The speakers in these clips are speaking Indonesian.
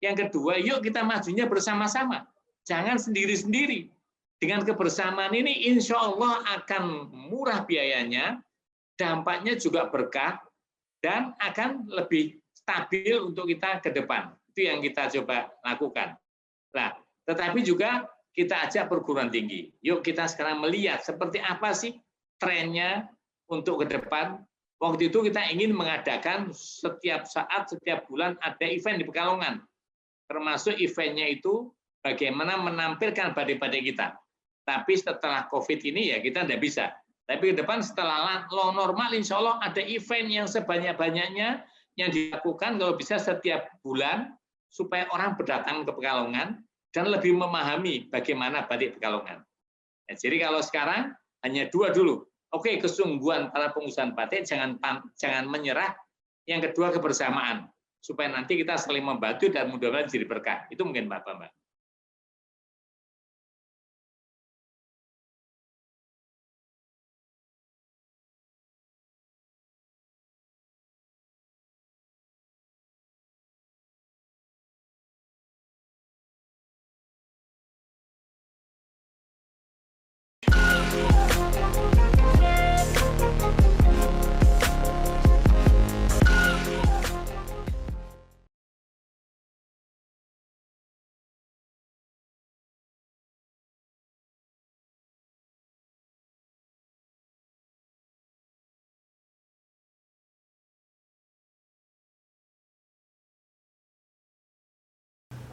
Yang kedua, yuk kita majunya bersama-sama. Jangan sendiri-sendiri. Dengan kebersamaan ini insya Allah akan murah biayanya, dampaknya juga berkah, dan akan lebih stabil untuk kita ke depan. Itu yang kita coba lakukan. Nah, tetapi juga kita ajak perguruan tinggi. Yuk kita sekarang melihat seperti apa sih trennya untuk ke depan. Waktu itu kita ingin mengadakan setiap saat, setiap bulan ada event di Pekalongan. Termasuk eventnya itu bagaimana menampilkan badai-badai kita. Tapi setelah COVID ini ya kita tidak bisa. Tapi ke depan setelah normal insya Allah ada event yang sebanyak-banyaknya yang dilakukan kalau bisa setiap bulan supaya orang berdatang ke Pekalongan dan lebih memahami bagaimana batik Pekalongan. Ya, jadi kalau sekarang hanya 2 dulu. Oke, kesungguhan para pengusaha batik jangan menyerah. Yang kedua kebersamaan supaya nanti kita saling membantu dan mudah-mudahan jadi berkah. Itu mungkin Pak Bambang.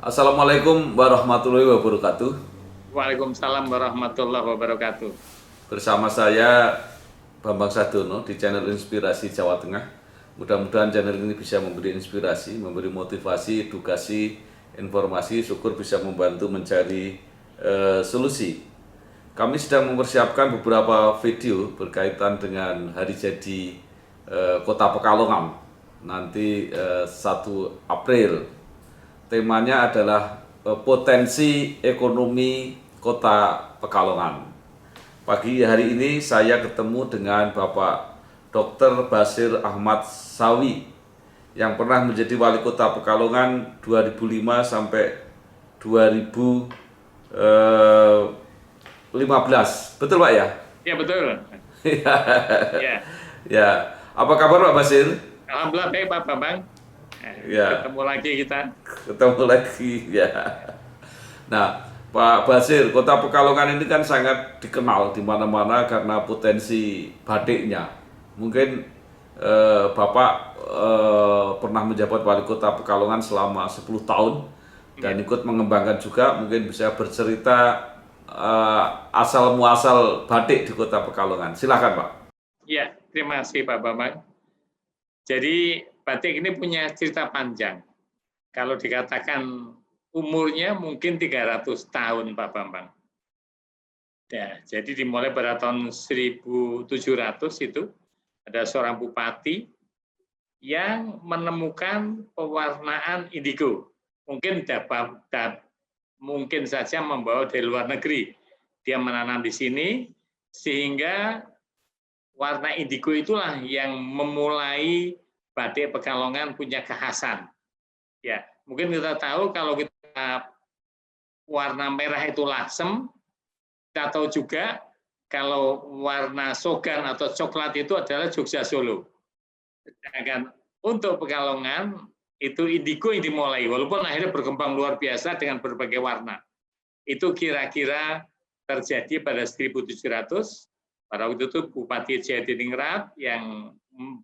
Assalamualaikum warahmatullahi wabarakatuh. Waalaikumsalam warahmatullahi wabarakatuh. Bersama saya Bambang Sadono di channel Inspirasi Jawa Tengah. Mudah-mudahan channel ini bisa memberi inspirasi, memberi motivasi, edukasi, informasi, syukur bisa membantu mencari solusi. Kami sedang mempersiapkan beberapa video berkaitan dengan hari jadi Kota Pekalongan nanti 1 April. Temanya adalah potensi ekonomi Kota Pekalongan. Pagi hari ini saya ketemu dengan Bapak Dr. Basir Ahmad Sawi yang pernah menjadi Wali Kota Pekalongan 2005 sampai 2015. Betul Pak ya? Ya betul. Ya. Ya. Apa kabar Pak Basir? Alhamdulillah baik Pak Bambang. Ya. Ketemu lagi kita. Ketemu lagi ya. Nah, Pak Basir, Kota Pekalongan ini kan sangat dikenal di mana-mana karena potensi batiknya. Mungkin Bapak pernah menjabat Wali Kota Pekalongan selama 10 tahun dan ikut mengembangkan juga. Mungkin bisa bercerita asal muasal batik di Kota Pekalongan. Silakan Pak. Ya, terima kasih Pak Bambang. Jadi batik ini punya cerita panjang. Kalau dikatakan umurnya mungkin 300 tahun Pak Bambang. Ya, jadi dimulai pada tahun 1700 itu ada seorang bupati yang menemukan pewarnaan indigo. Mungkin mungkin saja membawa dari luar negeri. Dia menanam di sini sehingga warna indigo itulah yang memulai batik Pekalongan punya kekhasan. Ya, mungkin kita tahu kalau kita warna merah itu lasem, kita tahu juga kalau warna sogan atau coklat itu adalah Jogja Solo. Sedangkan untuk Pekalongan itu indigo yang dimulai, walaupun akhirnya berkembang luar biasa dengan berbagai warna. Itu kira-kira terjadi pada 1700. Pada waktu itu Bupati Jayadiningrat yang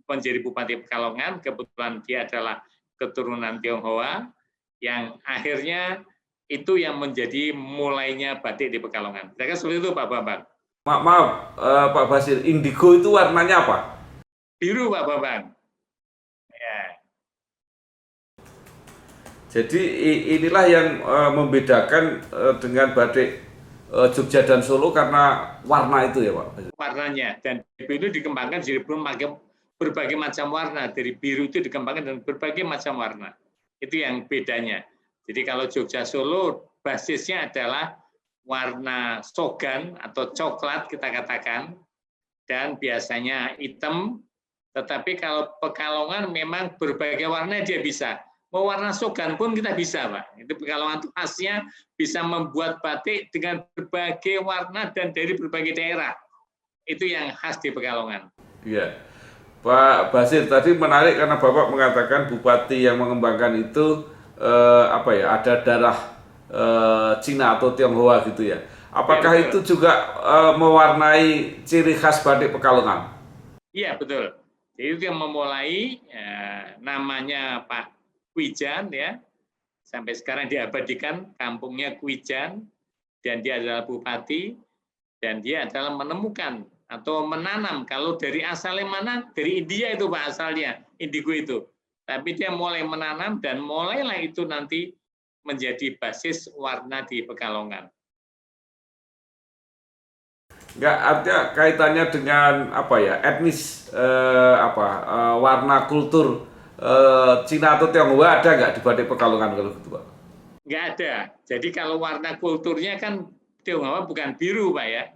menjadi Bupati Pekalongan, kebetulan dia adalah keturunan Tionghoa, yang akhirnya itu yang menjadi mulainya batik di Pekalongan. Kira-kira seperti itu Pak Bambang. Maaf Pak Basir, indigo itu warnanya apa? Biru Pak Bambang. Ya. Jadi inilah yang membedakan dengan batik Jogja dan Solo karena warna itu ya Pak? Warnanya, dan biru itu dikembangkan jadi berbagai macam warna. Dari biru itu dikembangkan dengan berbagai macam warna. Itu yang bedanya. Jadi kalau Jogja Solo basisnya adalah warna sogan atau coklat kita katakan, dan biasanya hitam. Tetapi kalau Pekalongan memang berbagai warna dia bisa. Mewarna sogan pun kita bisa, Pak. Itu Pekalongan itu khasnya bisa membuat batik dengan berbagai warna dan dari berbagai daerah. Itu yang khas di Pekalongan. Iya. Pak Basir, tadi menarik karena Bapak mengatakan bupati yang mengembangkan itu apa ya, ada darah Cina atau Tionghoa gitu ya. Apakah Ya, itu juga mewarnai ciri khas batik Pekalongan? iya, betul. Jadi itu yang memulai namanya Pak Kwijan ya. Sampai sekarang diabadikan kampungnya Kwijan dan dia adalah bupati dan dia adalah menemukan atau menanam, kalau dari asalnya mana, dari India itu Pak asalnya, indigo itu. Tapi dia mulai menanam dan mulailah itu nanti menjadi basis warna di Pekalongan. Enggak, artinya kaitannya dengan apa ya, etnis warna kultur Cina atau Tionghoa ada nggak di batik Pekalongan kalau gitu Pak? Nggak ada. Jadi kalau warna kulturnya kan Tionghoa bukan biru Pak ya.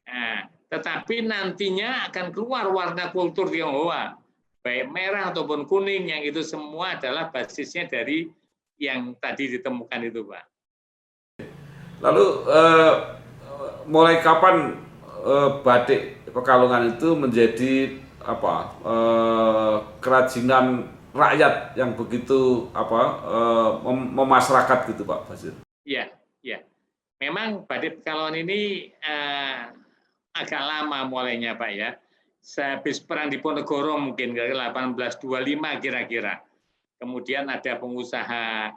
Nah, tetapi nantinya akan keluar warna kultur Tionghoa, baik merah ataupun kuning, yang itu semua adalah basisnya dari yang tadi ditemukan itu Pak. Lalu mulai kapan batik Pekalongan itu menjadi kerajinan rakyat yang begitu memasyarakat gitu Pak Basir? Iya, iya. Memang batik Pekalongan ini agak lama mulainya Pak ya. Sehabis perang Diponegoro mungkin kira-kira 1825 kira-kira. Kemudian ada pengusaha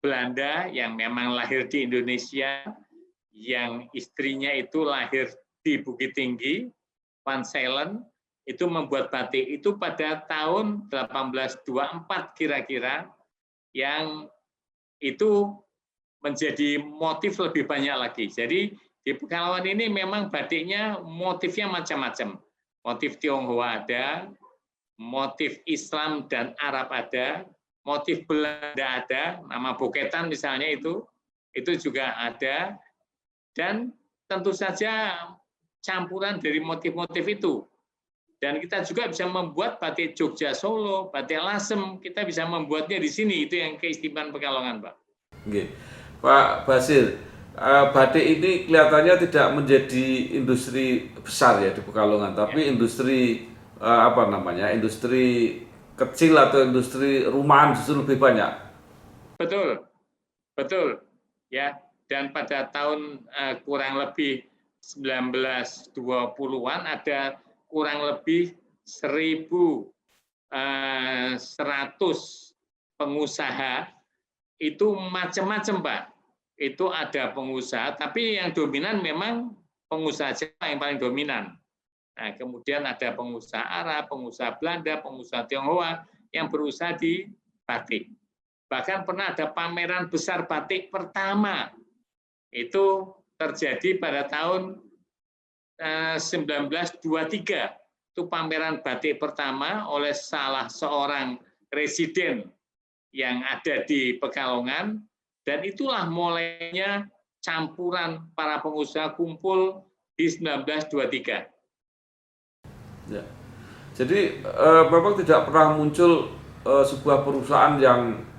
Belanda yang memang lahir di Indonesia, yang istrinya itu lahir di Bukit Tinggi, Van Ceylen, itu membuat batik itu pada tahun 1824 kira-kira, yang itu menjadi motif lebih banyak lagi. Jadi di Pekalongan ini memang batiknya motifnya macam-macam. Motif Tionghoa ada, motif Islam dan Arab ada, motif Belanda ada, nama Boketan misalnya itu juga ada, dan tentu saja campuran dari motif-motif itu. Dan kita juga bisa membuat batik Jogja Solo, batik Lasem, kita bisa membuatnya di sini. Itu yang keistimewaan Pekalongan, Pak. Oke. Pak Basir, batik ini kelihatannya tidak menjadi industri besar ya di Pekalongan, tapi industri industri kecil atau industri rumahan justru lebih banyak. Betul, betul, ya. Dan pada tahun kurang lebih 1920-an ada kurang lebih 1.100 pengusaha, itu macam-macam Pak. Itu ada pengusaha, tapi yang dominan memang pengusaha Jawa yang paling dominan. Nah, kemudian ada pengusaha Arab, pengusaha Belanda, pengusaha Tionghoa yang berusaha di batik. Bahkan pernah ada pameran besar batik pertama. Itu terjadi pada tahun 1923. Itu pameran batik pertama oleh salah seorang residen yang ada di Pekalongan, dan itulah mulainya campuran para pengusaha kumpul di 1923. Ya. Jadi memang tidak pernah muncul sebuah perusahaan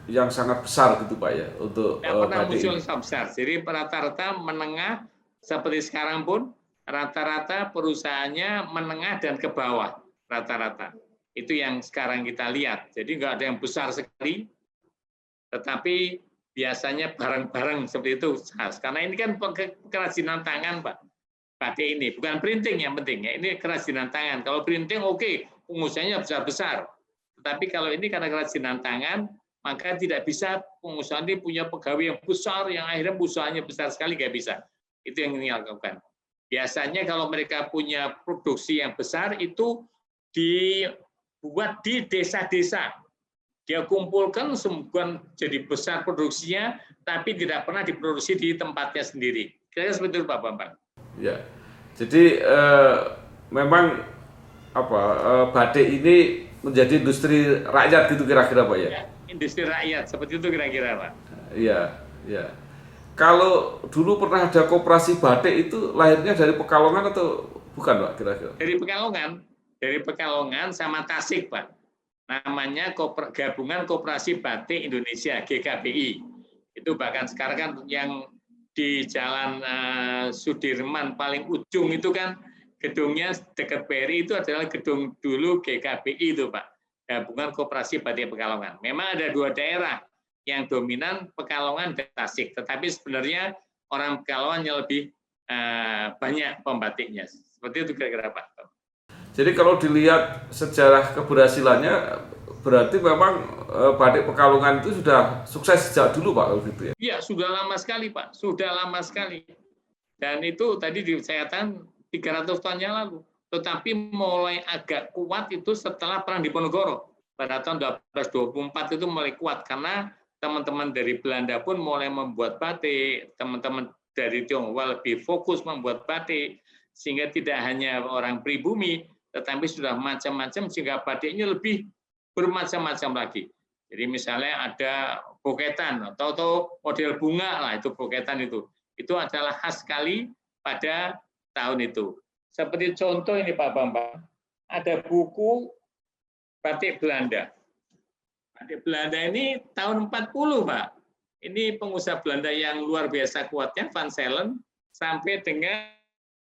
yang sangat besar gitu Pak ya untuk tidak pernah batik muncul ini. besar. Jadi rata-rata menengah, seperti sekarang pun rata-rata perusahaannya menengah dan ke bawah rata-rata. Itu yang sekarang kita lihat. Jadi nggak ada yang besar sekali, tetapi biasanya barang-barang seperti itu khas. Karena ini kan kerajinan tangan, Pak. Batik ini bukan printing yang penting ya. Ini kerajinan tangan. Kalau printing oke, pengusahanya besar-besar. Tetapi kalau ini karena kerajinan tangan, maka tidak bisa pengusaha ini punya pegawai yang besar, yang akhirnya usahanya besar sekali, nggak bisa. Itu yang ini lakukan. Biasanya kalau mereka punya produksi yang besar, itu dibuat di desa-desa. Dia kumpulkan semua jadi besar produksinya, tapi tidak pernah diproduksi di tempatnya sendiri. Kira-kira seperti itu Pak Bambang. Ya, jadi memang batik ini menjadi industri rakyat gitu kira-kira Pak ya? Ya, industri rakyat seperti itu kira-kira Pak. Iya, ya. Kalau dulu pernah ada koperasi batik itu lahirnya dari Pekalongan atau bukan Pak kira-kira? Dari Pekalongan sama Tasik Pak. namanya Gabungan Koperasi Batik Indonesia (GKBI). Itu bahkan sekarang kan yang di Jalan Sudirman paling ujung itu kan gedungnya dekat BRI itu adalah gedung dulu GKBI itu, Pak. Gabungan Koperasi Batik Pekalongan. Memang ada 2 daerah yang dominan, Pekalongan dan Tasik. Tetapi sebenarnya orang Pekalongan yang lebih banyak pembatiknya. Seperti itu kira-kira, Pak. Jadi kalau dilihat sejarah keberhasilannya, berarti memang batik Pekalongan itu sudah sukses sejak dulu, Pak, kalau gitu ya? Iya, sudah lama sekali, Pak. Sudah lama sekali. Dan itu tadi saya katakan 300 tahun yang lalu. Tetapi mulai agak kuat itu setelah Perang Diponegoro. Pada tahun 1224 itu mulai kuat, karena teman-teman dari Belanda pun mulai membuat batik, teman-teman dari Tionghoa lebih fokus membuat batik, sehingga tidak hanya orang pribumi, tetapi sudah macam-macam, sehingga batiknya lebih bermacam-macam lagi. Jadi misalnya ada boketan, atau model bunga lah, itu boketan itu. Itu adalah khas sekali pada tahun itu. Seperti contoh ini Pak Bambang, ada buku batik Belanda. Batik Belanda ini tahun 40, Pak. Ini pengusaha Belanda yang luar biasa kuatnya, Van Selen, sampai dengan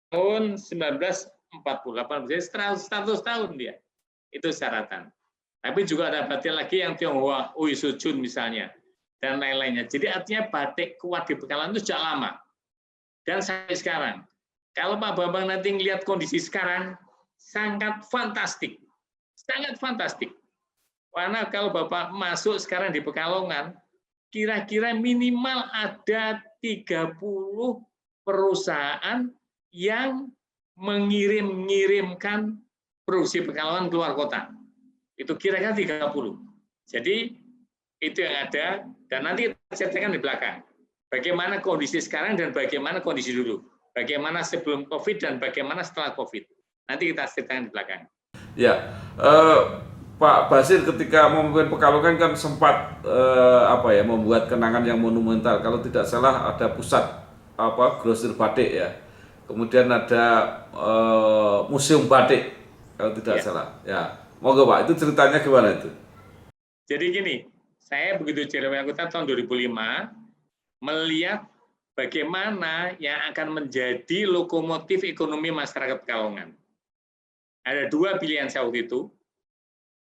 tahun 1948. Jadi 100 tahun dia. Itu syaratan. Tapi juga ada batik lagi yang Tionghoa, Ui Sujun misalnya, dan lain-lainnya. Jadi artinya batik kuat di Pekalongan itu sejak lama. Dan sampai sekarang. Kalau Pak Bambang nanti melihat kondisi sekarang, sangat fantastik. Sangat fantastik. Karena kalau Bapak masuk sekarang di Pekalongan, kira-kira minimal ada 30 perusahaan yang mengirimkan produksi Pekalongan keluar kota. Itu kira-kira 30. Jadi itu yang ada, dan nanti kita ceritakan di belakang. Bagaimana kondisi sekarang dan bagaimana kondisi dulu. Bagaimana sebelum COVID dan bagaimana setelah COVID. Nanti kita ceritakan di belakang. Ya, Pak Basir ketika memimpin Pekalongan kan sempat membuat kenangan yang monumental. Kalau tidak salah ada pusat grosir batik ya. Kemudian ada museum batik kalau tidak salah. Ya, monggo Pak, itu ceritanya gimana itu? Jadi gini, saya begitu jadi wali kota tahun 2005 melihat bagaimana yang akan menjadi lokomotif ekonomi masyarakat Pekalongan. Ada 2 pilihan saya waktu itu.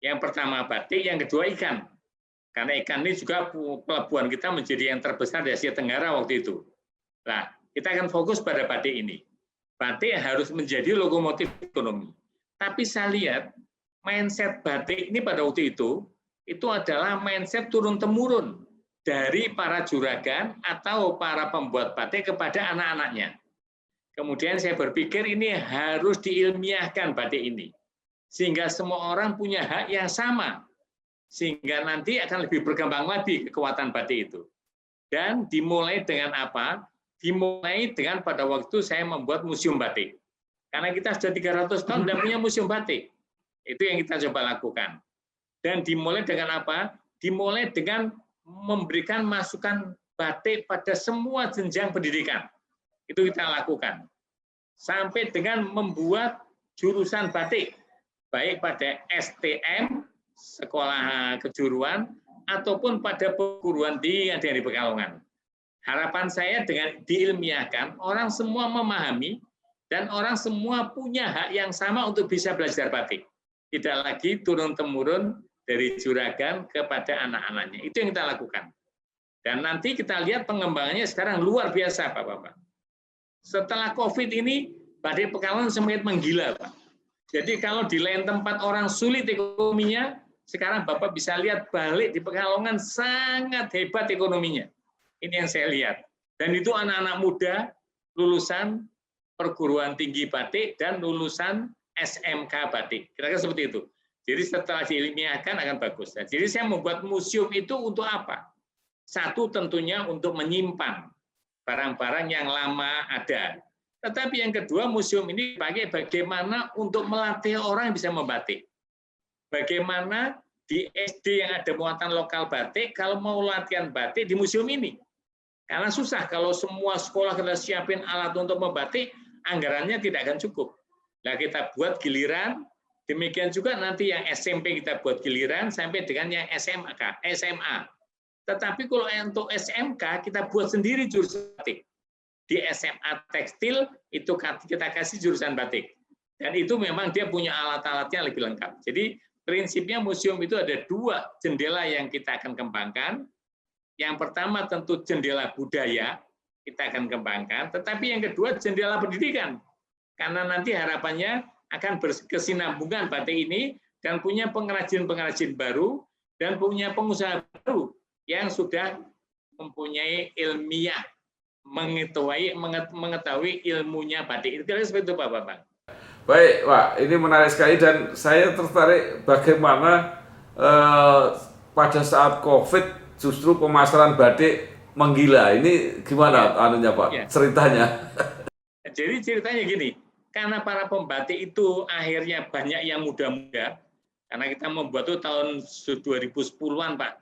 Yang pertama batik, yang kedua ikan. Karena ikan ini juga pelabuhan kita menjadi yang terbesar di Asia Tenggara waktu itu. Nah, kita akan fokus pada batik ini. Batik harus menjadi lokomotif ekonomi. Tapi saya lihat mindset batik ini pada waktu itu adalah mindset turun-temurun dari para juragan atau para pembuat batik kepada anak-anaknya. Kemudian saya berpikir ini harus diilmiahkan batik ini. Sehingga semua orang punya hak yang sama. Sehingga nanti akan lebih berkembang lagi kekuatan batik itu. Dan dimulai dengan apa? Dimulai dengan pada waktu saya membuat museum batik. Karena kita sudah 300 tahun tidak punya museum batik. Itu yang kita coba lakukan. Dan dimulai dengan apa? Dimulai dengan memberikan masukan batik pada semua jenjang pendidikan. Itu kita lakukan. Sampai dengan membuat jurusan batik, baik pada STM, sekolah kejuruan, ataupun pada perguruan tinggi yang ada di Pekalongan. Harapan saya dengan diilmiahkan, orang semua memahami, dan orang semua punya hak yang sama untuk bisa belajar batik. Tidak lagi turun-temurun dari juragan kepada anak-anaknya. Itu yang kita lakukan. Dan nanti kita lihat pengembangannya sekarang luar biasa, Pak-Bapak. Setelah COVID ini, batik Pekalongan semakin menggila, Pak. Jadi kalau di lain tempat orang sulit ekonominya, sekarang Bapak bisa lihat balik di Pekalongan sangat hebat ekonominya. Ini yang saya lihat. Dan itu anak-anak muda, lulusan perguruan tinggi batik dan lulusan SMK batik. Kira-kira seperti itu. Jadi setelah diilmiahkan akan bagus. Nah, jadi saya membuat museum itu untuk apa? Satu tentunya untuk menyimpan barang-barang yang lama ada. Tetapi yang kedua, museum ini dipakai bagaimana untuk melatih orang yang bisa membatik. Bagaimana di SD yang ada muatan lokal batik, kalau mau latihan batik di museum ini. Karena susah kalau semua sekolah kita siapin alat untuk membatik, anggarannya tidak akan cukup. Nah, kita buat giliran Demikian juga nanti yang SMP kita buat giliran sampai dengan yang SMA. Tetapi kalau untuk SMK kita buat sendiri jurusan batik. Di SMA tekstil itu kita kasih jurusan batik. Dan itu memang dia punya alat-alatnya lebih lengkap. Jadi prinsipnya museum itu ada 2 jendela yang kita akan kembangkan. Yang pertama tentu jendela budaya kita akan kembangkan, tetapi yang kedua jendela pendidikan. Karena nanti harapannya akan berkesinambungan batik ini dan punya pengrajin-pengrajin baru dan punya pengusaha baru yang sudah mempunyai ilmiah, mengetahui ilmunya batik. Itu seperti itu Pak Bambang. Baik, Pak, ini menarik sekali dan saya tertarik bagaimana pada saat COVID justru pemasaran batik menggila. Ini gimana anunya Pak? Ya. Ceritanya? Jadi ceritanya gini, karena para pembatik itu akhirnya banyak yang muda-muda, karena kita membuat itu tahun 2010-an Pak.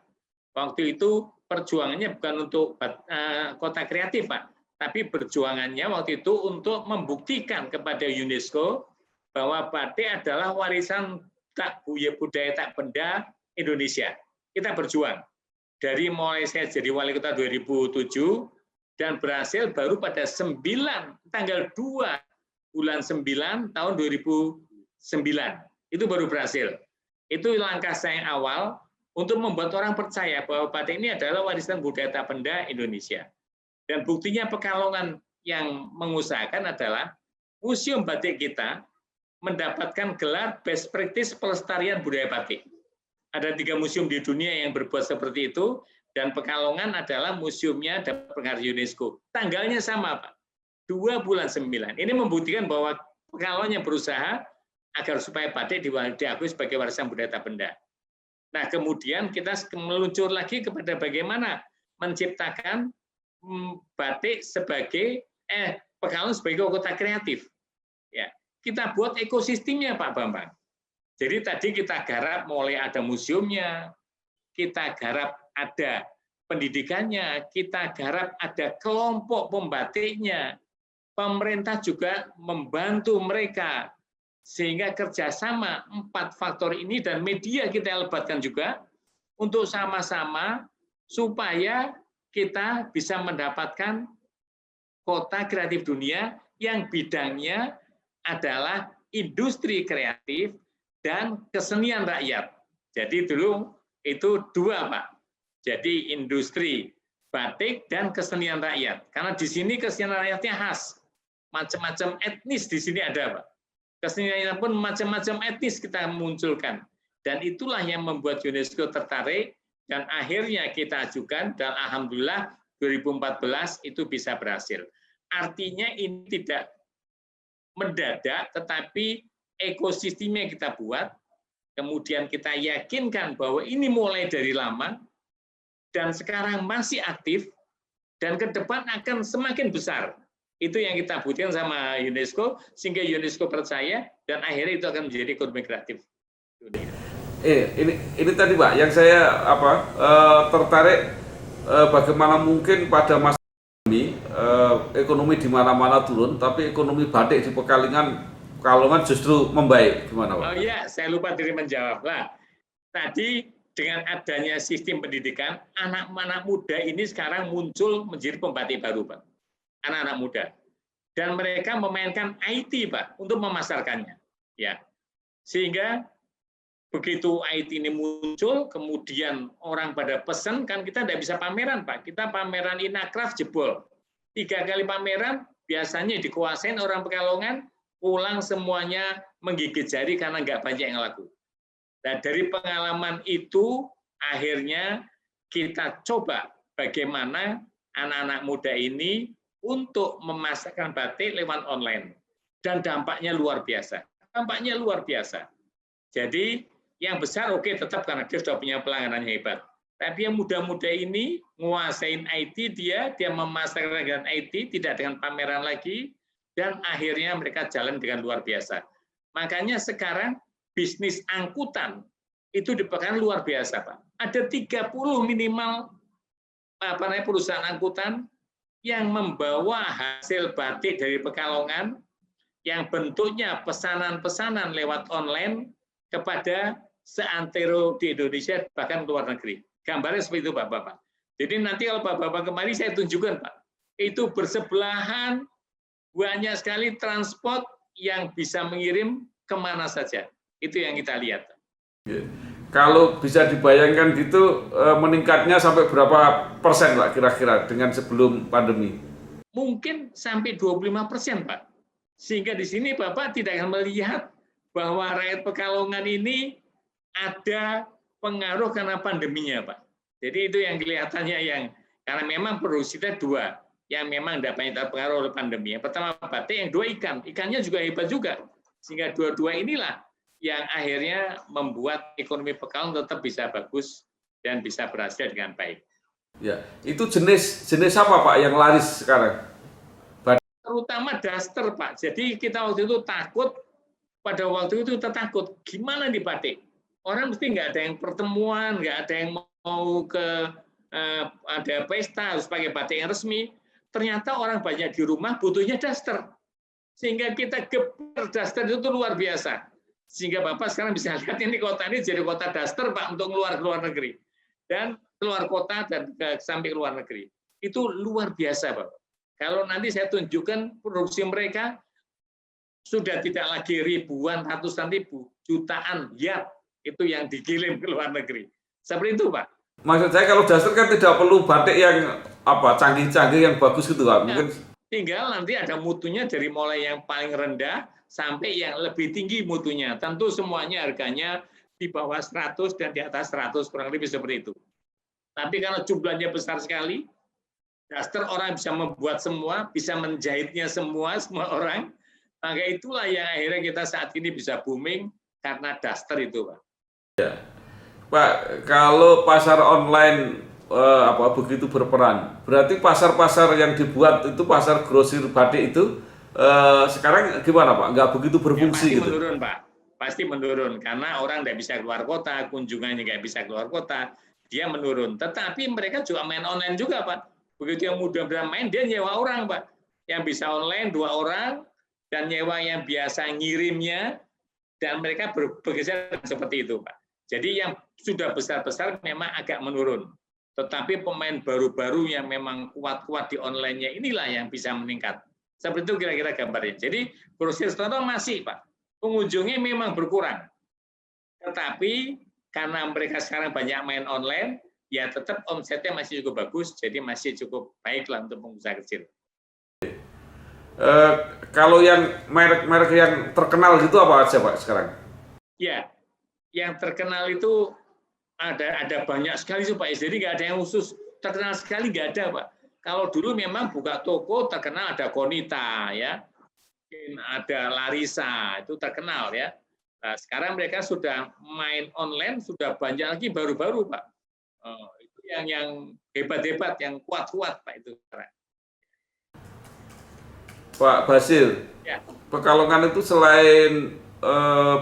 Waktu itu perjuangannya bukan untuk kota kreatif Pak, tapi perjuangannya waktu itu untuk membuktikan kepada UNESCO bahwa batik adalah warisan budaya tak benda Indonesia. Kita berjuang. Dari mulai saya jadi wali kota 2007 dan berhasil baru pada tanggal 2 bulan 9 tahun 2009. Itu baru berhasil. Itu langkah saya yang awal untuk membuat orang percaya bahwa batik ini adalah warisan budaya tak benda Indonesia. Dan buktinya Pekalongan yang mengusahakan adalah museum batik kita mendapatkan gelar Best Practice Pelestarian Budaya Batik. Ada 3 museum di dunia yang berbuat seperti itu, dan Pekalongan adalah museumnya dapat penghargaan UNESCO. Tanggalnya sama, Pak. 2 bulan 9. Ini membuktikan bahwa Pekalongan yang berusaha agar supaya batik diakui sebagai warisan budaya tak benda. Nah, kemudian kita meluncur lagi kepada bagaimana menciptakan batik sebagai Pekalongan sebagai kota kreatif. Ya. Kita buat ekosistemnya Pak Bambang. Jadi tadi kita garap mulai ada museumnya, kita garap ada pendidikannya, kita garap ada kelompok pembatiknya. Pemerintah juga membantu mereka sehingga kerjasama 4 faktor ini dan media kita libatkan juga untuk sama-sama supaya kita bisa mendapatkan kota kreatif dunia yang bidangnya adalah industri kreatif dan kesenian rakyat. Jadi dulu itu 2, Pak. Jadi industri batik dan kesenian rakyat. Karena di sini kesenian rakyatnya khas. Macam-macam etnis di sini ada, Pak. Kesenian pun macam-macam etnis kita munculkan. Dan itulah yang membuat UNESCO tertarik dan akhirnya kita ajukan dan alhamdulillah 2014 itu bisa berhasil. Artinya ini tidak mendadak, tetapi ekosistemnya kita buat, kemudian kita yakinkan bahwa ini mulai dari lama, dan sekarang masih aktif, dan ke depan akan semakin besar. Itu yang kita butuhkan sama UNESCO, sehingga UNESCO percaya, dan akhirnya itu akan menjadi ekonomi kreatif. Ini tadi Pak, yang saya tertarik bagaimana mungkin pada masa ini ekonomi di mana-mana turun, tapi ekonomi batik di Pekalongan justru membaik. Gimana Pak? Oh iya, saya lupa diri menjawab. Lah, tadi dengan adanya sistem pendidikan, anak-anak muda ini sekarang muncul menjadi pembatik baru, Pak. Anak-anak muda. Dan mereka memainkan IT, Pak, untuk memasarkannya. Ya. Sehingga begitu IT ini muncul, kemudian orang pada pesan, kan kita tidak bisa pameran, Pak. Kita pameran Inakraf jebol. 3 kali pameran, biasanya dikuasain orang Pekalongan, pulang semuanya menggigit jari karena nggak banyak yang laku. Nah, dari pengalaman itu, akhirnya kita coba bagaimana anak-anak muda ini untuk memasarkan batik lewat online. Dan dampaknya luar biasa. Dampaknya luar biasa. Jadi, yang besar oke tetap karena dia sudah punya pelanggaran hebat. Tapi yang muda-muda ini nguasain IT, dia memasarkan dengan IT, tidak dengan pameran lagi, dan akhirnya mereka jalan dengan luar biasa. Makanya sekarang bisnis angkutan itu dipegang luar biasa, Pak. Ada 30 minimal perusahaan angkutan yang membawa hasil batik dari Pekalongan yang bentuknya pesanan-pesanan lewat online kepada seantero di Indonesia, bahkan luar negeri. Gambarnya seperti itu, Bapak-Bapak. Jadi nanti kalau Bapak-Bapak kemari, saya tunjukkan, Pak. Itu bersebelahan, banyak sekali transport yang bisa mengirim kemana saja. Itu yang kita lihat. Kalau bisa dibayangkan gitu, meningkatnya sampai berapa persen, Pak, kira-kira dengan sebelum pandemi? Mungkin sampai 25%, Pak. Sehingga di sini Bapak tidak akan melihat bahwa rakyat Pekalongan ini ada pengaruh karena pandeminya, Pak. Jadi itu yang kelihatannya karena memang produksi kita dua, yang memang tidak banyak terpengaruh oleh pandemi. Yang pertama batik, yang dua ikan. Ikannya juga hebat juga. Sehingga dua-dua inilah yang akhirnya membuat ekonomi Pekalongan tetap bisa bagus dan bisa berhasil dengan baik. Ya, itu jenis apa, Pak, yang laris sekarang? Terutama daster, Pak. Jadi kita waktu itu takut, pada waktu itu kita takut, gimana di batik? Orang mesti nggak ada yang pertemuan, nggak ada yang mau ada pesta, harus pakai batik yang resmi. Ternyata orang banyak di rumah butuhnya daster. Sehingga kita geber daster itu luar biasa. Sehingga Bapak sekarang bisa lihat ini kota ini jadi kota daster, Pak, untuk keluar negeri. Dan keluar kota dan sampai ke luar negeri. Itu luar biasa, Bapak. Kalau nanti saya tunjukkan produksi mereka sudah tidak lagi ribuan, ratusan ribu, jutaan yard itu yang dikirim ke luar negeri. Seperti itu, Pak. Maksud saya kalau daster kan tidak perlu batik yang canggih-canggih yang bagus gitu, Pak. Mungkin tinggal nanti ada mutunya dari mulai yang paling rendah sampai yang lebih tinggi mutunya. Tentu semuanya harganya di bawah 100 dan di atas 100, kurang lebih seperti itu. Tapi kalau jumlahnya besar sekali, daster orang bisa membuat semua, bisa menjahitnya semua orang, maka itulah yang akhirnya kita saat ini bisa booming karena daster itu, Pak. ya. Pak, kalau pasar online begitu berperan, berarti pasar-pasar yang dibuat itu pasar grosir batik itu sekarang gimana, Pak? Nggak begitu berfungsi pasti gitu? Menurun, Pak. Pasti menurun karena orang nggak bisa keluar kota, kunjungannya nggak bisa keluar kota, dia menurun. Tetapi mereka juga main online juga, Pak. Begitu yang mudah main, dia nyewa orang, Pak. Yang bisa online 2 orang dan nyewa yang biasa ngirimnya, dan mereka bergeser seperti itu, Pak. Jadi yang sudah besar-besar memang agak menurun. Tetapi pemain baru-baru yang memang kuat-kuat di online-nya inilah yang bisa meningkat. Seperti itu kira-kira gambarnya. Jadi grosir store masih, Pak. Pengunjungnya memang berkurang. Tetapi karena mereka sekarang banyak main online, ya tetap omsetnya masih cukup bagus, jadi masih cukup baiklah untuk pengusaha kecil. Kalau yang merek-merek yang terkenal gitu apa aja, Pak, sekarang? Ya, yang terkenal itu ada banyak sekali, Pak. Jadi nggak ada yang khusus terkenal sekali, nggak ada, Pak. Kalau dulu memang buka toko terkenal ada Konita, ya, ada Larissa, itu terkenal, ya. Nah, sekarang mereka sudah main online, sudah banyak lagi baru-baru, Pak. Itu yang hebat-hebat, yang kuat-kuat, Pak, itu. Pak Basil, Ya. Pekalongan itu selain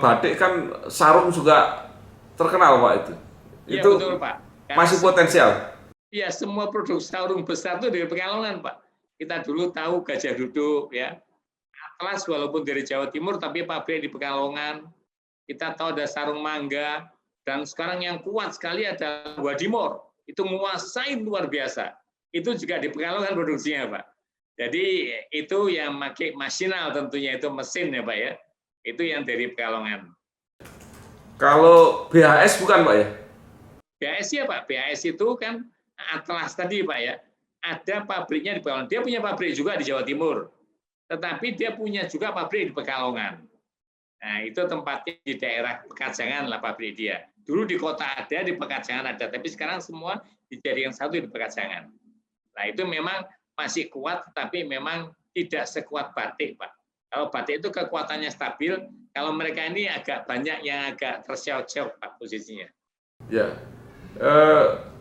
batik kan sarung juga terkenal, Pak, itu. Ya, Itu betul, Pak. masih potensial. Ya, semua produk sarung besar itu dari Pekalongan, Pak. Kita dulu tahu Gajah Duduk, ya. Atlas walaupun dari Jawa Timur, tapi pabrik di Pekalongan. Kita tahu ada sarung mangga, dan sekarang yang kuat sekali ada Wadimor. Itu menguasai luar biasa. Itu juga di Pekalongan produksinya, Pak. Jadi itu yang pakai masinal tentunya, itu mesin ya, Pak, ya. Itu yang dari Pekalongan. Kalau BHS bukan, Pak, ya? BHS ya, Pak. BHS itu kan Atlas tadi, Pak, ya. Ada pabriknya di Pekalongan. Dia punya pabrik juga di Jawa Timur. Tetapi dia punya juga pabrik di Pekalongan. Nah, itu tempatnya di daerah Pekajangan lah pabrik dia. Dulu di kota ada, di Pekajangan ada, tapi sekarang semua dijadikan satu di Pekajangan. Nah, itu memang masih kuat, tapi memang tidak sekuat batik, Pak. Kalau batik itu kekuatannya stabil, kalau mereka ini agak banyak yang agak terseok-seok, Pak, posisinya. Ya,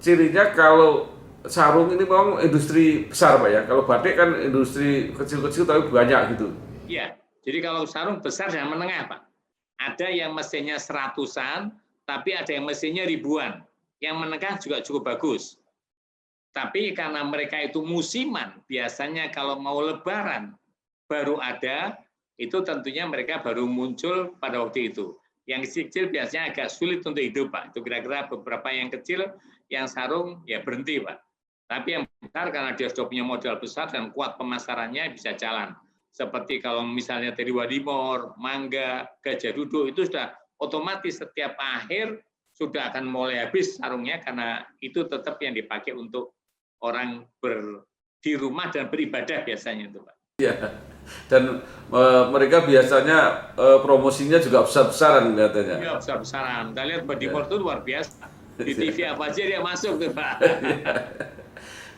cirinya kalau sarung ini memang industri besar, Pak, ya. Kalau batik kan industri kecil-kecil tapi banyak gitu. Iya. Jadi kalau sarung besar dan menengah, Pak. Ada yang mesinnya 100-an, tapi ada yang mesinnya ribuan. Yang menengah juga cukup bagus. Tapi karena mereka itu musiman, biasanya kalau mau lebaran baru ada, itu tentunya mereka baru muncul pada waktu itu. Yang kecil biasanya agak sulit untuk hidup, Pak. Itu kira-kira beberapa yang kecil, yang sarung ya berhenti, Pak. Tapi yang besar karena dia sudah punya modal besar dan kuat pemasarannya bisa jalan. Seperti kalau misalnya tadi wadimor, mangga, gajah duduk itu sudah otomatis setiap akhir sudah akan mulai habis sarungnya karena itu tetap yang dipakai untuk orang di rumah dan beribadah biasanya itu, Pak. Iya. Dan mereka biasanya promosinya juga besar-besaran katanya. Iya, besar-besaran. Kita lihat wadimor itu luar biasa. Di TV apa aja dia masuk tuh, Pak.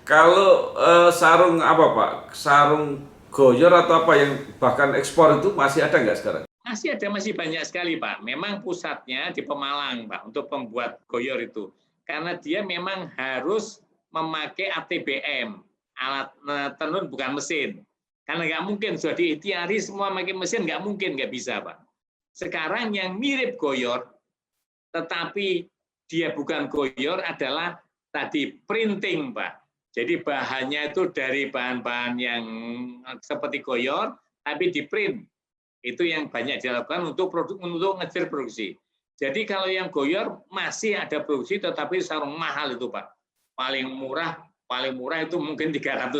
Kalau sarung apa Pak? Sarung goyor atau apa yang bahkan ekspor itu masih ada nggak sekarang? Masih banyak sekali, Pak. Memang pusatnya di Pemalang, Pak, untuk pembuat goyor itu. Karena dia memang harus memakai ATBM, alat tenun bukan mesin. Karena nggak mungkin, sudah diikhtiari semua pakai mesin, nggak mungkin, nggak bisa, Pak. Sekarang yang mirip goyor, tetapi dia bukan goyor adalah tadi printing, Pak. Jadi bahannya itu dari bahan-bahan yang seperti goyor, tapi di print. Itu yang banyak dilakukan untuk ngejar produksi. Jadi kalau yang goyor masih ada produksi, tetapi sarung mahal itu, Pak. Paling murah itu mungkin 300.000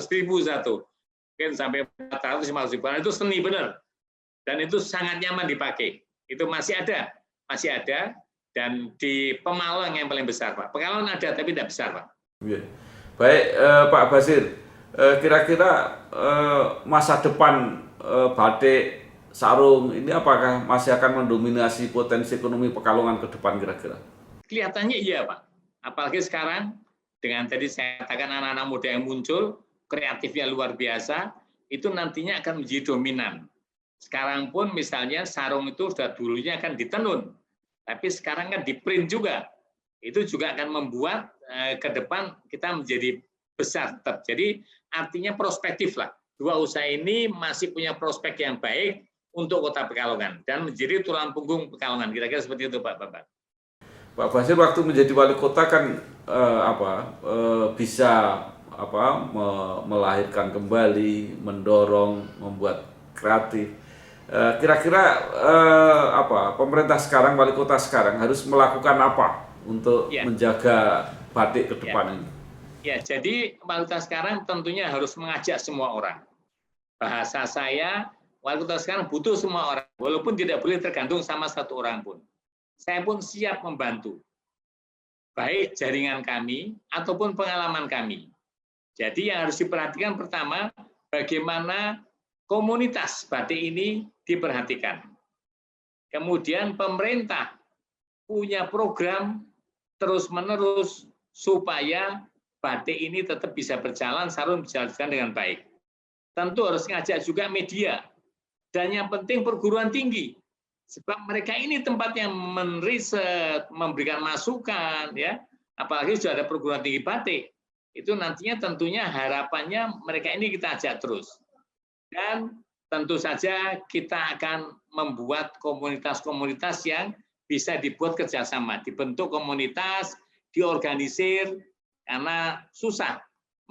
satu, mungkin sampai 450.000. Itu seni benar, dan itu sangat nyaman dipakai. Itu masih ada, dan di Pemalang yang paling besar, Pak. Pekalongan ada, tapi tidak besar, Pak. Baik, Pak Basir, kira-kira masa depan batik sarung ini apakah masih akan mendominasi potensi ekonomi Pekalongan ke depan kira-kira? Kelihatannya iya, Pak. Apalagi sekarang dengan tadi saya katakan anak-anak muda yang muncul, kreatifnya luar biasa, itu nantinya akan menjadi dominan. Sekarang pun misalnya sarung itu sudah dulunya akan ditenun, tapi sekarang kan di print juga. Itu juga akan membuat ke depan kita menjadi besar tetap. Jadi artinya prospektif lah. Dua usaha ini masih punya prospek yang baik untuk Kota Pekalongan dan menjadi tulang punggung Pekalongan. Kira-kira seperti itu, Pak Bambang. Pak Basir waktu menjadi wali kota kan bisa melahirkan kembali, mendorong, membuat kreatif. Kira-kira pemerintah sekarang, wali kota sekarang harus melakukan apa untuk menjaga batik ke depan ini? Ya, jadi wali kota sekarang tentunya harus mengajak semua orang. Bahasa saya, wali kota sekarang butuh semua orang, walaupun tidak boleh tergantung sama satu orang pun. Saya pun siap membantu, baik jaringan kami ataupun pengalaman kami. Jadi yang harus diperhatikan pertama, bagaimana komunitas batik ini diperhatikan. Kemudian pemerintah punya program terus-menerus supaya batik ini tetap bisa berjalan, sarung bisa berjalan dengan baik. Tentu harus ngajak juga media. Dan yang penting perguruan tinggi. Sebab mereka ini tempat yang meriset, memberikan masukan, ya. Apalagi sudah ada perguruan tinggi batik. Itu nantinya tentunya harapannya mereka ini kita ajak terus. Dan tentu saja kita akan membuat komunitas-komunitas yang bisa dibuat kerjasama, dibentuk komunitas, diorganisir, karena susah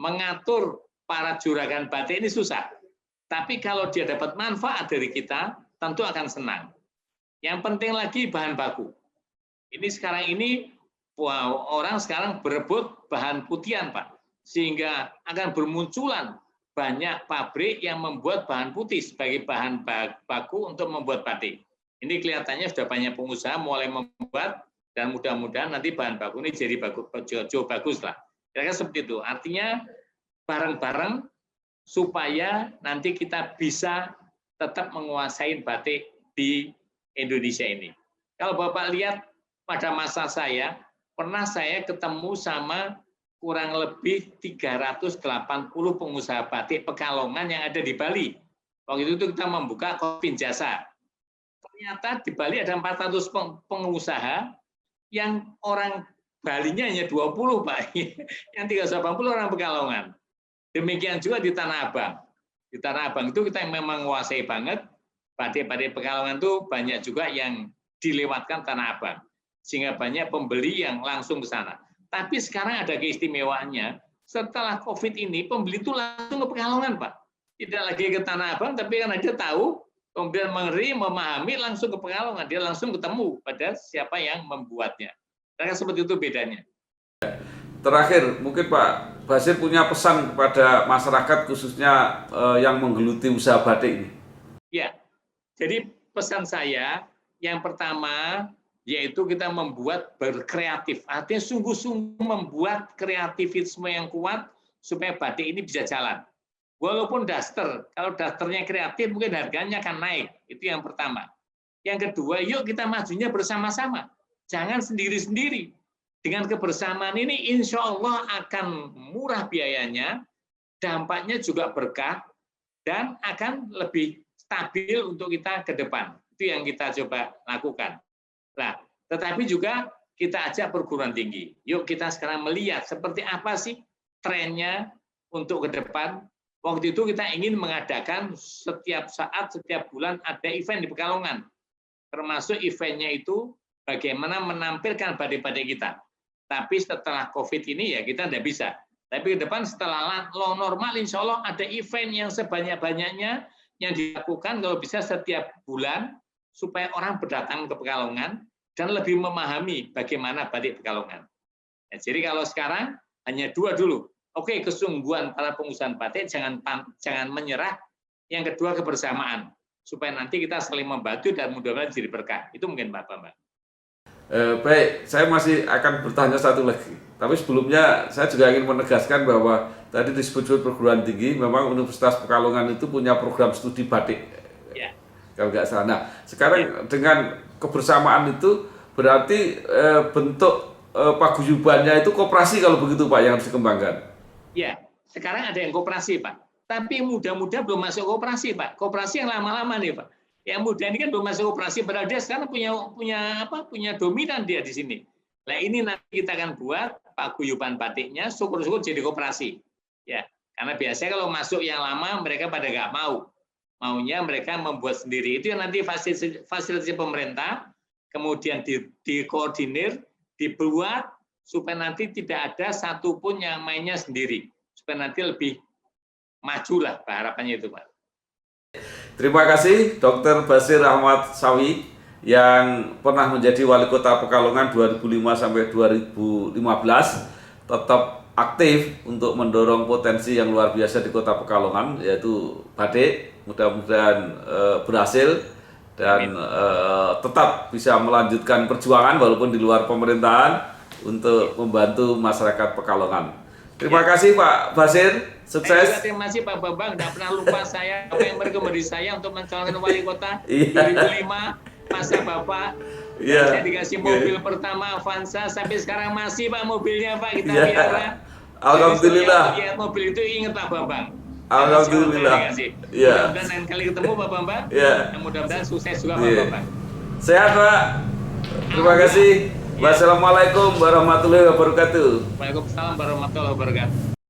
mengatur para juragan batik ini susah. Tapi kalau dia dapat manfaat dari kita, tentu akan senang. Yang penting lagi bahan baku. Ini sekarang ini orang sekarang berebut bahan putihan, Pak, sehingga akan bermunculan banyak pabrik yang membuat bahan putih sebagai bahan baku untuk membuat batik. Ini kelihatannya sudah banyak pengusaha mulai membuat, dan mudah-mudahan nanti bahan baku ini jadi bagus lah. Kira-kira seperti itu. Artinya bareng-bareng supaya nanti kita bisa tetap menguasai batik di Indonesia ini. Kalau Bapak lihat pada masa saya, pernah saya ketemu sama kurang lebih 380 pengusaha batik Pekalongan yang ada di Bali. Waktu itu kita membuka Kopin Jasa. Ternyata di Bali ada 400 pengusaha yang orang Balinya hanya 20, Pak. Yang 380 orang Pekalongan. Demikian juga di Tanah Abang. Di Tanah Abang itu kita memang menguasai banget. Batik-batik Pekalongan itu banyak juga yang dilewatkan Tanah Abang. Sehingga banyak pembeli yang langsung ke sana. Tapi sekarang ada keistimewaannya, setelah COVID ini, pembeli itu langsung ke Pekalongan, Pak. Tidak lagi ke Tanah Abang, tapi karena dia tahu kemudian mengerti, memahami, langsung ke Pekalongan, dia langsung ketemu pada siapa yang membuatnya. Karena seperti itu bedanya. Terakhir, mungkin Pak Basir punya pesan kepada masyarakat khususnya yang menggeluti usaha batik ini. Ya, jadi pesan saya yang pertama yaitu kita membuat berkreatif. Artinya sungguh-sungguh membuat kreativitasme yang kuat supaya batik ini bisa jalan. Walaupun daster, kalau dasternya kreatif mungkin harganya akan naik. Itu yang pertama. Yang kedua, yuk kita majunya bersama-sama. Jangan sendiri-sendiri. Dengan kebersamaan ini insya Allah akan murah biayanya, dampaknya juga berkah, dan akan lebih stabil untuk kita ke depan. Itu yang kita coba lakukan. Nah, tetapi juga kita ajak perguruan tinggi. Yuk kita sekarang melihat seperti apa sih trennya untuk ke depan. Waktu itu kita ingin mengadakan setiap saat, setiap bulan ada event di Pekalongan. Termasuk eventnya itu bagaimana menampilkan batik-batik kita. Tapi setelah COVID ini ya kita tidak bisa. Tapi ke depan setelah normal insya Allah ada event yang sebanyak-banyaknya yang dilakukan kalau bisa setiap bulan supaya orang berdatang ke Pekalongan dan lebih memahami bagaimana batik Pekalongan. Ya, jadi kalau sekarang hanya dua dulu. Oke, kesungguhan para pengusaha batik jangan menyerah. Yang kedua kebersamaan supaya nanti kita saling membantu dan mudah-mudahan jadi berkah. Itu mungkin Pak Bambang. Baik, saya masih akan bertanya satu lagi. Tapi sebelumnya saya juga ingin menegaskan bahwa tadi disebut perguruan tinggi, memang Universitas Pekalongan itu punya program studi batik. Ya. Kalau nggak salah. Nah, sekarang dengan kebersamaan itu berarti bentuk paguyubannya itu koperasi kalau begitu Pak yang harus dikembangkan. Ya, sekarang ada yang koperasi Pak. Tapi muda-muda belum masuk koperasi Pak. Koperasi yang lama-lama nih Pak. Yang muda ini kan belum masuk operasi, padahal dia sekarang punya dominan dia di sini. Nah ini nanti kita akan buat paguyuban batiknya, syukur-syukur jadi koperasi. Ya, karena biasanya kalau masuk yang lama mereka pada nggak mau, maunya mereka membuat sendiri. Itu yang nanti fasilitasi pemerintah, kemudian dikoordinir, dibuat supaya nanti tidak ada satupun yang mainnya sendiri, supaya nanti lebih maju lah, harapannya itu Pak. Terima kasih Dr. Basir Ahmad Sawi yang pernah menjadi Wali Kota Pekalongan 2005 sampai 2015, tetap aktif untuk mendorong potensi yang luar biasa di Kota Pekalongan yaitu batik. Mudah-mudahan berhasil dan tetap bisa melanjutkan perjuangan walaupun di luar pemerintahan untuk membantu masyarakat Pekalongan. Terima kasih Pak Basir. Sukses. Terima kasih Pak Bambang, tidak pernah lupa saya apa yang merekomendasi saya untuk mencalonkan wali kota 2005 masa Bapak. Saya dikasih mobil pertama Avanza sampai sekarang masih Pak mobilnya Pak kita pelihara. Alhamdulillah. Lihat mobil itu ingat Pak Bambang. Alhamdulillah. Mudah-mudahan lain kali ketemu Pak Bambang. Mudah-mudahan sukses juga Pak Bambang. Sehat Pak. Terima kasih. Wassalamualaikum warahmatullahi wabarakatuh. Waalaikumsalam warahmatullahi wabarakatuh.